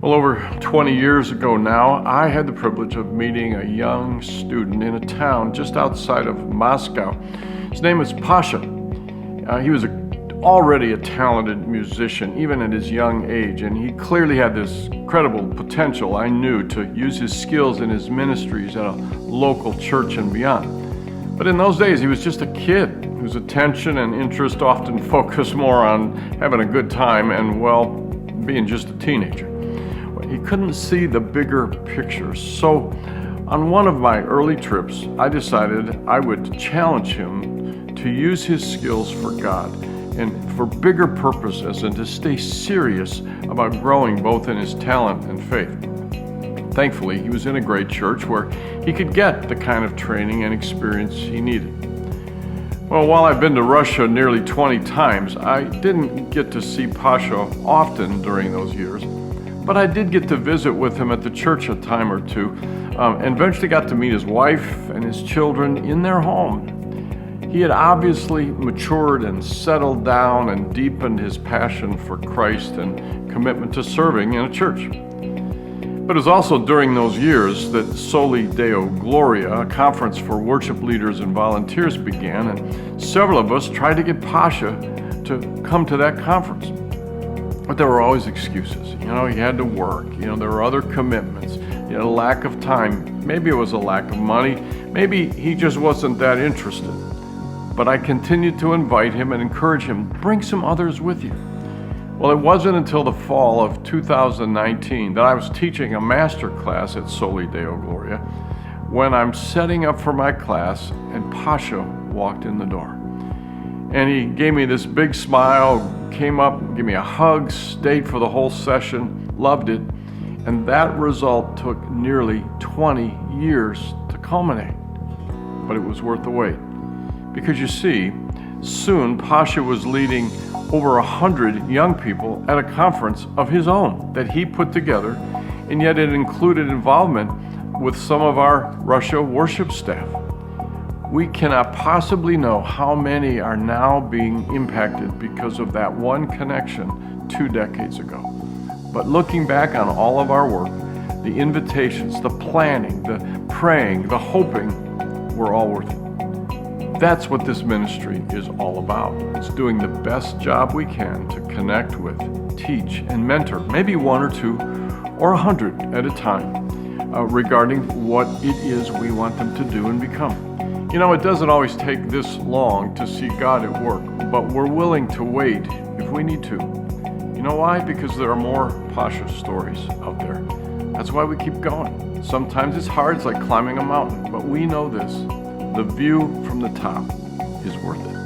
Well, over 20 years ago now, I had the privilege of meeting a young student in a town just outside of Moscow. His name is Pasha. He was already a talented musician, even at his young age, and he clearly had this incredible potential, I knew, to use his skills in his ministries at a local church and beyond. But in those days, he was just a kid whose attention and interest often focused more on having a good time and, well, being just a teenager. He couldn't see the bigger picture. So on one of my early trips, I decided I would challenge him to use his skills for God and for bigger purposes and to stay serious about growing both in his talent and faith. Thankfully, he was in a great church where he could get the kind of training and experience he needed. Well, while I've been to Russia nearly 20 times, I didn't get to see Pasha often during those years. But I did get to visit with him at the church a time or two, and eventually got to meet his wife and his children in their home. He had obviously matured and settled down and deepened his passion for Christ and commitment to serving in a church. But it was also during those years that Soli Deo Gloria, a conference for worship leaders and volunteers, began, and several of us tried to get Pasha to come to that conference. But there were always excuses. He had to work. There were other commitments. He had a lack of time. Maybe it was a lack of money. Maybe he just wasn't that interested. But I continued to invite him and encourage him, bring some others with you. Well, it wasn't until the fall of 2019 that I was teaching a master class at Soli Deo Gloria when I'm setting up for my class and Pasha walked in the door. And he gave me this big smile, came up, gave me a hug, stayed for the whole session, loved it. And that result took nearly 20 years to culminate. But it was worth the wait. Because you see, soon Pasha was leading over 100 young people at a conference of his own that he put together, and yet it included involvement with some of our Russia worship staff. We cannot possibly know how many are now being impacted because of that one connection 2 decades ago. But looking back on all of our work, the invitations, the planning, the praying, the hoping, were all worth it. That's what this ministry is all about. It's doing the best job we can to connect with, teach, and mentor, maybe 1 or 2 or 100 at a time, regarding what it is we want them to do and become. It doesn't always take this long to see God at work, but we're willing to wait if we need to. You know why? Because there are more Pasha stories out there. That's why we keep going. Sometimes it's hard, it's like climbing a mountain, but we know this: the view from the top is worth it.